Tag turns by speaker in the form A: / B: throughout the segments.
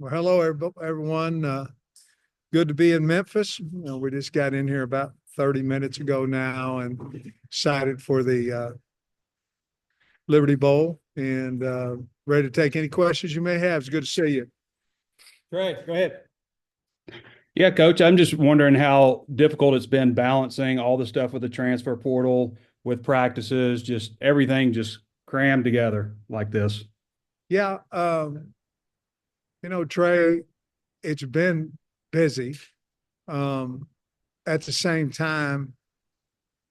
A: Well, hello, everyone. Good to be in Memphis. We just got in here about 30 minutes ago now and excited for the Liberty Bowl and ready to take any questions you may have. It's good to see you.
B: Great, go ahead.
C: Yeah, coach, I'm just wondering how difficult it's been balancing all the stuff with the transfer portal, with practices, just everything just crammed together like this.
A: Yeah, Trey, it's been busy. At the same time,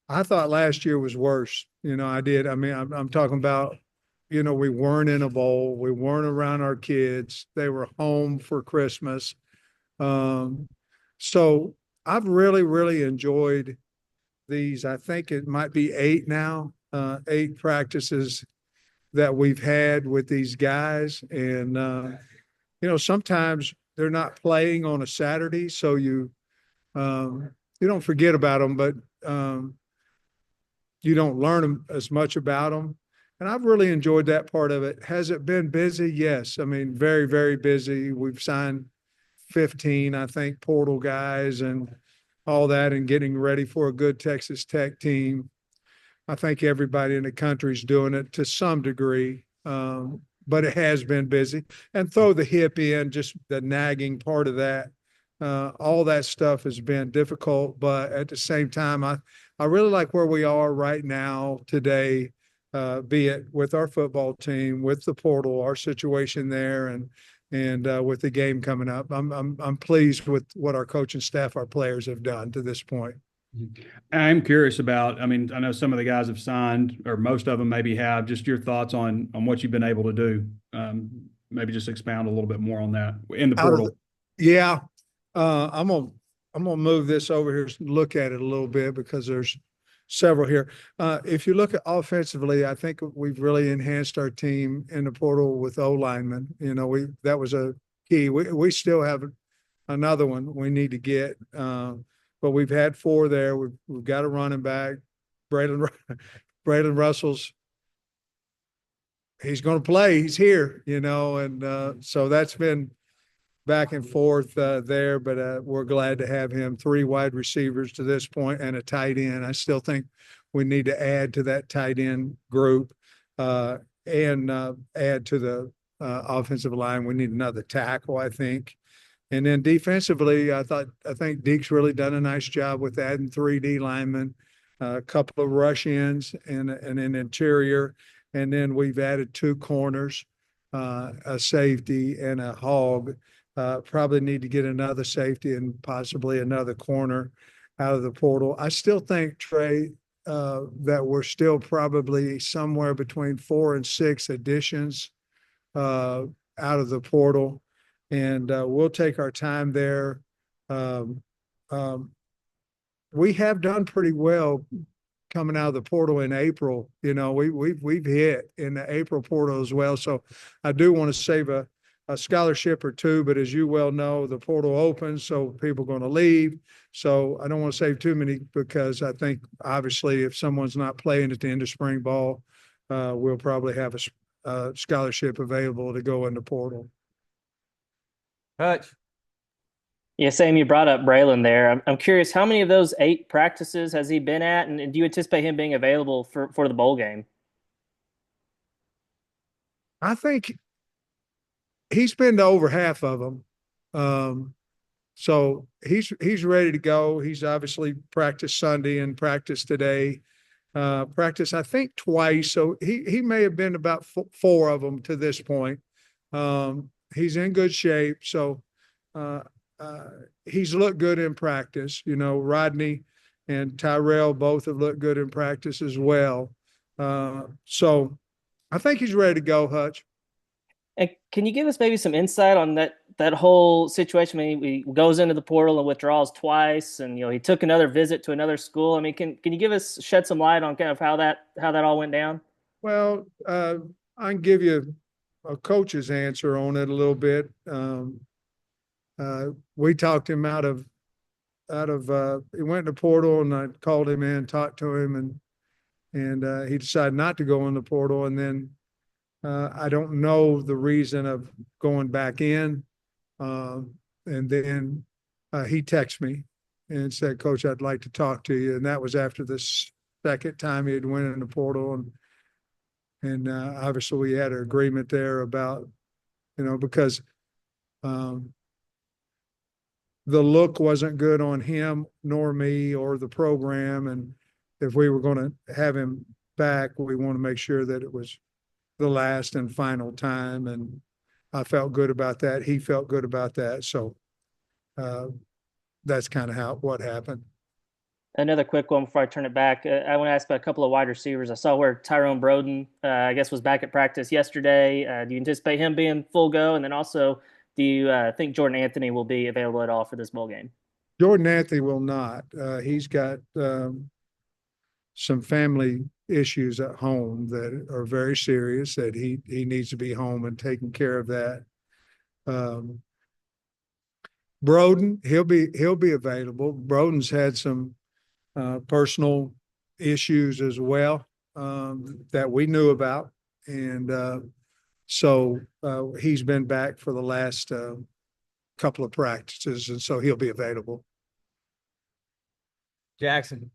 A: I thought last year was worse. I did. I mean, I'm talking about, we weren't in a bowl. We weren't around our kids. They were home for Christmas. Um, so I've really, really enjoyed these. I think it might be eight now, eight practices that we've had with these guys. And, sometimes they're not playing on a Saturday. So you don't forget about them, but you don't learn as much about them. And I've really enjoyed that part of it. Has it been busy? Yes. I mean, very, very busy. We've signed 15, I think, portal guys and all that, and getting ready for a good Texas Tech team. I think everybody in the country is doing it to some degree, but it has been busy. And throw the hip in, just the nagging part of that. All that stuff has been difficult, but at the same time, I really like where we are right now today, be it with our football team, with the portal, our situation there, and with the game coming up. I'm pleased with what our coaching staff, our players have done to this point.
C: I'm curious about, I mean, I know some of the guys have signed, or most of them maybe have, just your thoughts on what you've been able to do. Maybe just expound a little bit more on that in the portal.
A: Yeah. I'm gonna move this over here and look at it a little bit because there's several here. If you look at offensively, I think we've really enhanced our team in the portal with O linemen. That was a key. We still have another one we need to get, but we've had four there. We've got a running back, Braylon Braylon Russell's. He's going to play. He's here, and so that's been back and forth there, but we're glad to have him. Three wide receivers to this point and a tight end. I still think we need to add to that tight end group and add to the offensive line. We need another tackle, I think. And then defensively, I think Deke's really done a nice job with adding 3D linemen, a couple of rush ins and an interior. And then we've added two corners, a safety and a hog. Probably need to get another safety and possibly another corner out of the portal. I still think, Trey, that we're still probably somewhere between 4 and 6 additions out of the portal, and we'll take our time there. Um, um, we have done pretty well coming out of the portal in April. We've hit in the April portal as well. So I do want to save a scholarship or two, but as you well know, the portal opens, so people are going to leave. So I don't want to save too many because I think obviously if someone's not playing at the end of spring ball, we'll probably have a scholarship available to go in the portal.
B: Hutch.
D: Yeah, Sam, you brought up Braylon there. I'm curious, how many of those eight practices has he been at, and do you anticipate him being available for the bowl game?
A: I think he's been to over half of them. So he's ready to go. He's obviously practiced Sunday and practiced today. Practice, I think, twice. So he may have been about four of them to this point. He's in good shape. So he's looked good in practice. Rodney and Tyrell both have looked good in practice as well. So I think he's ready to go, Hutch.
D: And can you give us maybe some insight on that whole situation? I mean, he goes into the portal and withdraws twice, and he took another visit to another school. I mean, can you shed some light on kind of how that all went down?
A: Well, I can give you a coach's answer on it a little bit. We talked him out of he went in the portal, and I called him in, talked to him, and he decided not to go in the portal. And then I don't know the reason of going back in. And then he texted me and said, Coach, I'd like to talk to you. And that was after the second time he had went in the portal. And obviously we had an agreement there about, because the look wasn't good on him nor me or the program. And if we were going to have him back, we want to make sure that it was the last and final time. And I felt good about that. He felt good about that. So that's kind of what happened.
D: Another quick one before I turn it back. I want to ask about a couple of wide receivers. I saw where Tyrone Broden, I guess, was back at practice yesterday. Do you anticipate him being full go? And then also, do you think Jordan Anthony will be available at all for this bowl game?
A: Jordan Anthony will not. He's got some family issues at home that are very serious, that he needs to be home and taking care of that. Broden, he'll be available. Broden's had some personal issues as well that we knew about. And so he's been back for the last couple of practices, and so he'll be available.
B: Jackson.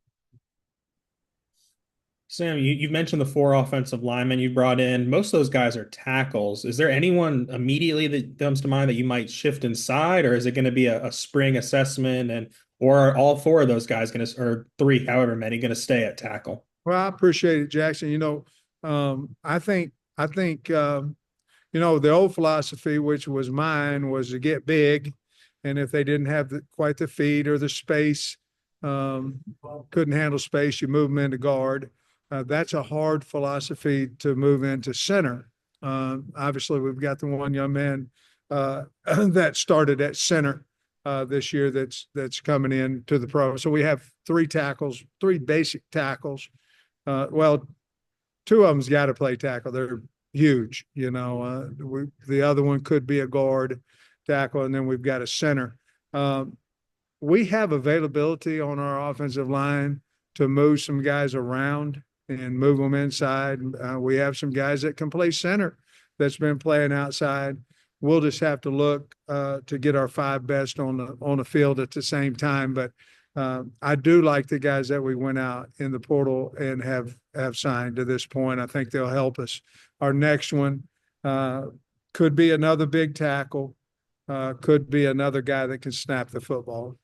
E: Sam, you've mentioned the 4 offensive linemen you brought in. Most of those guys are tackles. Is there anyone immediately that comes to mind that you might shift inside, or is it going to be a spring assessment, or are all 4 of those guys going to, or 3, however many, going to stay at tackle?
A: Well, I appreciate it, Jackson. I think the old philosophy, which was mine, was to get big, and if they didn't have quite the feet or the space, couldn't handle space, you move them into guard. That's a hard philosophy to move into center. Obviously, we've got the one young man that started at center this year that's coming in to the pro. So we have 3 tackles, 3 basic tackles. Well, 2 of them's got to play tackle. They're huge. The other one could be a guard tackle, and then we've got a center. We have availability on our offensive line to move some guys around and move them inside. We have some guys that can play center that's been playing outside. We'll just have to look to get our 5 best on the field at the same time. But I do like the guys that we went out in the portal and have signed to this point. I think they'll help us. Our next one could be another big tackle, could be another guy that can snap the football.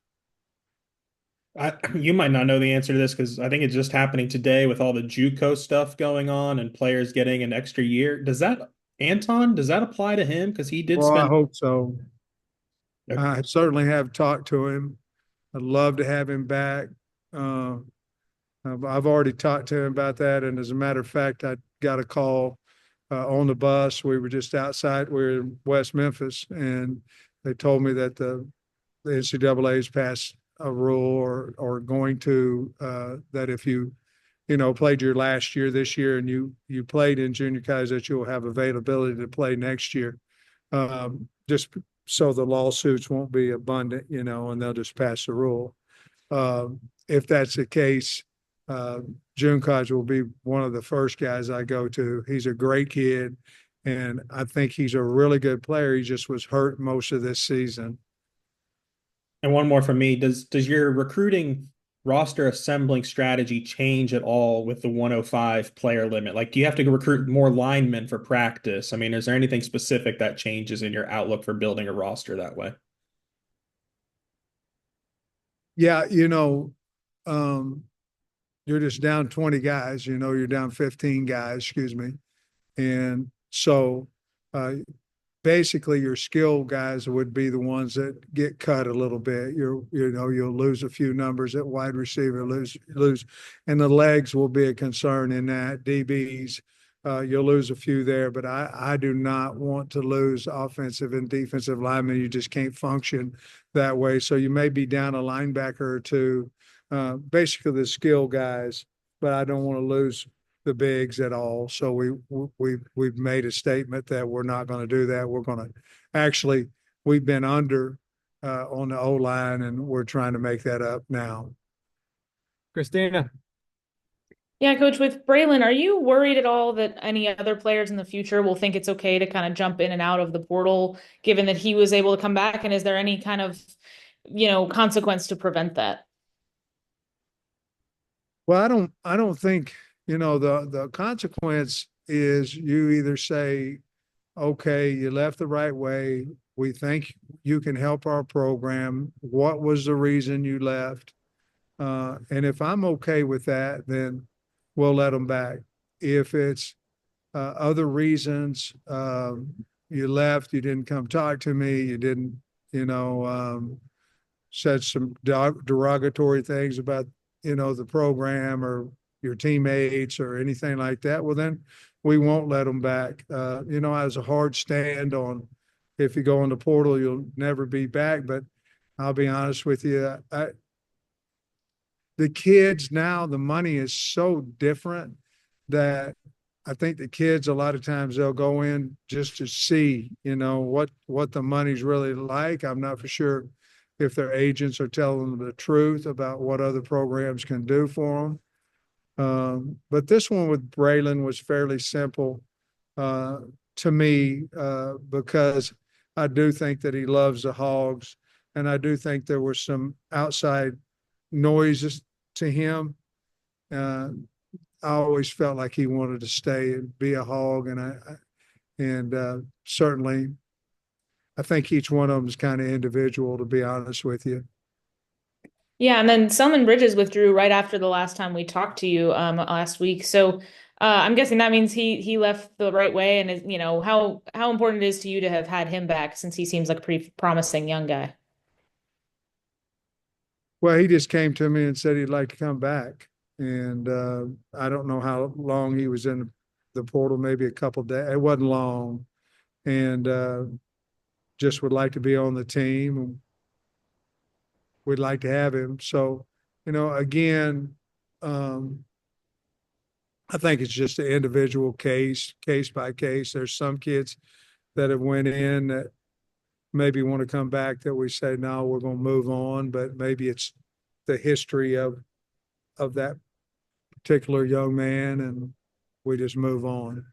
E: You might not know the answer to this because I think it's just happening today with all the JUCO stuff going on and players getting an extra year. Does that apply to him? Because he did
A: Well, I
E: spend.
A: hope so.
E: Okay.
A: I certainly have talked to him. I'd love to have him back. I've already talked to him about that. And as a matter of fact, I got a call on the bus. We were just outside. We were in West Memphis, and they told me that the NCAA has passed a rule or going to that if you played your last year this year and you played in junior college, that you'll have availability to play next year. Just so the lawsuits won't be abundant, and they'll just pass the rule. If that's the case, June College will be one of the first guys I go to. He's a great kid, and I think he's a really good player. He just was hurt most of this season.
E: And one more from me. Does your recruiting roster assembling strategy change at all with the 105 player limit? Like, do you have to recruit more linemen for practice? I mean, is there anything specific that changes in your outlook for building a roster that way?
A: Yeah, you're just down 20 guys, you're down 15 guys, excuse me. And so basically your skill guys would be the ones that get cut a little bit. You'll lose a few numbers at wide receiver, lose, and the legs will be a concern in that. DBs, you'll lose a few there, but I do not want to lose offensive and defensive linemen. You just can't function that way. So you may be down a linebacker or 2, basically the skill guys, but I don't want to lose the bigs at all. So we've made a statement that we're not going to do that. We're going to we've been under on the O-line, and we're trying to make that up now.
B: Christina.
F: Yeah, Coach, with Braylon, are you worried at all that any other players in the future will think it's okay to kind of jump in and out of the portal, given that he was able to come back? And is there any kind of, consequence to prevent that?
A: Well, I don't think, the consequence is you either say, okay, you left the right way. We think you can help our program. What was the reason you left? And if I'm okay with that, then we'll let them back. If it's other reasons, you left, you didn't come talk to me, you didn't, said some derogatory things about, the program or your teammates or anything like that, well, then we won't let them back. I was a hard stand on if you go in the portal, you'll never be back. But I'll be honest with you, the kids now, the money is so different that I think the kids, a lot of times they'll go in just to see, what the money's really like. I'm not for sure if their agents are telling them the truth about what other programs can do for them. But this one with Braylon was fairly simple to me because I do think that he loves the Hogs, and I do think there were some outside noises to him. I always felt like he wanted to stay and be a Hog, and certainly I think each one of them is kind of individual, to be honest with you.
F: Yeah, and then Smon Bridges withdrew right after the last time we talked to you last week. So I'm guessing that means he left the right way, and is, how important it is to you to have had him back since he seems like a pretty promising young guy.
A: Well, he just came to me and said he'd like to come back. And I don't know how long he was in the portal, maybe a couple of days. It wasn't long. And just would like to be on the team. We'd like to have him. So, again, I think it's just an individual case by case. There's some kids that have went in that maybe want to come back that we say, no, we're going to move on, but maybe it's the history of that particular young man and we just move on.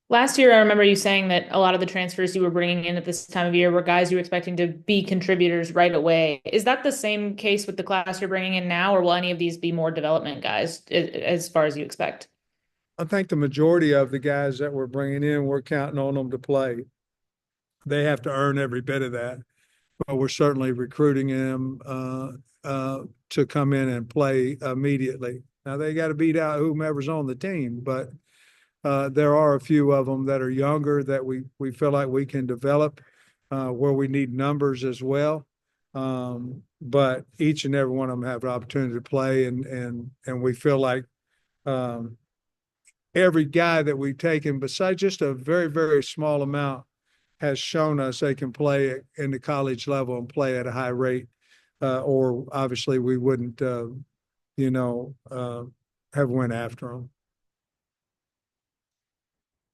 F: Last year, I remember you saying that a lot of the transfers you were bringing in at this time of year were guys you were expecting to be contributors right away. Is that the same case with the class you're bringing in now, or will any of these be more development guys as far as you expect?
A: I think the majority of the guys that we're bringing in, we're counting on them to play. They have to earn every bit of that, but we're certainly recruiting them to come in and play immediately. Now they got to beat out whomever's on the team, but there are a few of them that are younger that we feel like we can develop where we need numbers as well. But each and every one of them have an opportunity to play, and we feel like every guy that we've taken, besides just a very, very small amount, has shown us they can play in the college level and play at a high rate. Or obviously we wouldn't, have went after them.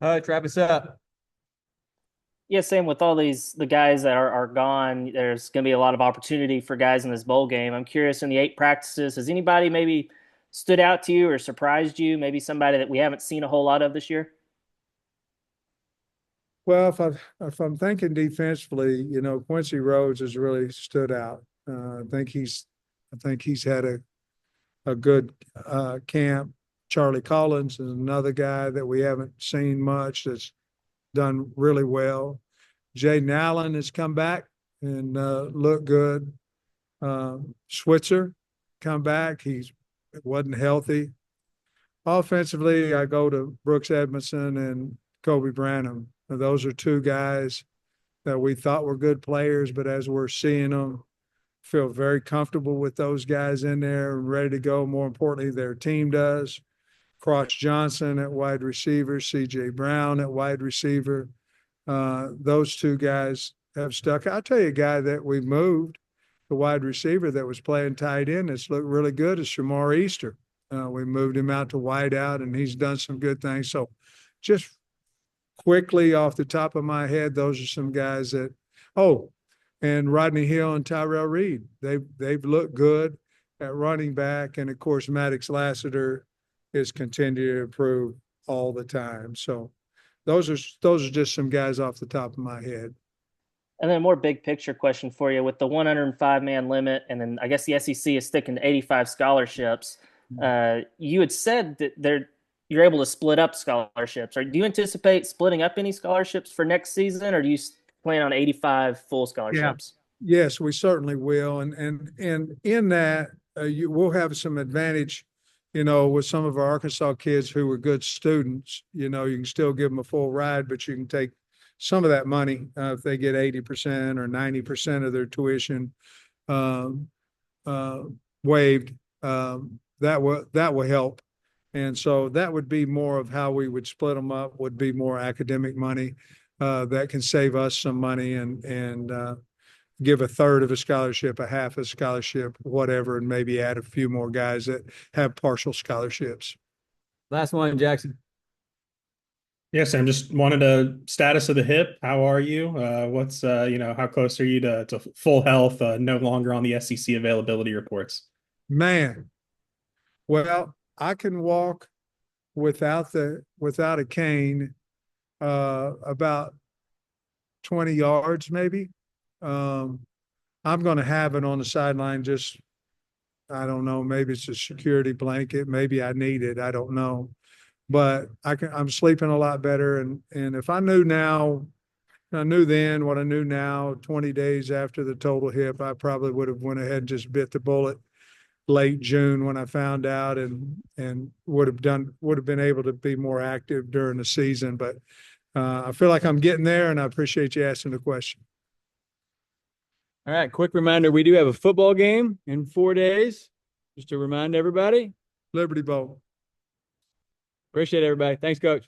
B: All right, wrap us up.
D: Yeah, same with all the guys that are gone. There's going to be a lot of opportunity for guys in this bowl game. I'm curious, in the 8 practices, has anybody maybe stood out to you or surprised you? Maybe somebody that we haven't seen a whole lot of this year?
A: Well, if I'm thinking defensively, Quincy Rhodes has really stood out. I think he's had a good camp. Charlie Collins is another guy that we haven't seen much that's done really well. Jaden Allen has come back and looked good. Switzer come back. He wasn't healthy. Offensively, I go to Brooks Edmondson and Kobe Branham. Those are 2 guys that we thought were good players, but as we're seeing them, feel very comfortable with those guys in there and ready to go. More importantly, their team does. Cross Johnson at wide receiver, C.J. Brown at wide receiver. Those 2 guys have stuck. I'll tell you a guy that we moved, the wide receiver that was playing tight end that's looked really good is Shamar Easter. We moved him out to wide out, and he's done some good things. So just quickly off the top of my head, those are some guys that and Rodney Hill and Tyrell Reed. They've looked good at running back. And of course, Maddox Lassiter is continue to improve all the time. So those are just some guys off the top of my head.
D: And then a more big picture question for you with the 105 man limit, and then I guess the SEC is sticking to 85 scholarships. You had said that you're able to split up scholarships. Or do you anticipate splitting up any scholarships for next season, or do you plan on 85 full scholarships?
A: Yes, we certainly will, and in that we'll have some advantage, with some of our Arkansas kids who were good students. You can still give them a full ride, but you can take some of that money if they get 80% or 90% of their tuition waived. That will help, and so that would be more of how we would split them up. Would be more academic money that can save us some money and give a third of a scholarship, a half a scholarship, whatever, and maybe add a few more guys that have partial scholarships.
B: Last one, Jackson.
E: Yes, Sam, just wanted a status of the hip. How are you? What's how close are you to full health? No longer on the SEC availability reports.
A: Man, well, I can walk without a cane about 20 yards maybe. I'm going to have it on the sideline. Just, I don't know, maybe it's a security blanket. Maybe I need it. I don't know. But I'm sleeping a lot better. And if I knew then what I knew now, 20 days after the total hip, I probably would have went ahead and just bit the bullet late June when I found out and would have been able to be more active during the season. But I feel like I'm getting there, and I appreciate you asking the question.
B: All right, quick reminder, we do have a football game in 4 days, just to remind everybody.
A: Liberty Bowl.
B: Appreciate it, everybody. Thanks, Coach.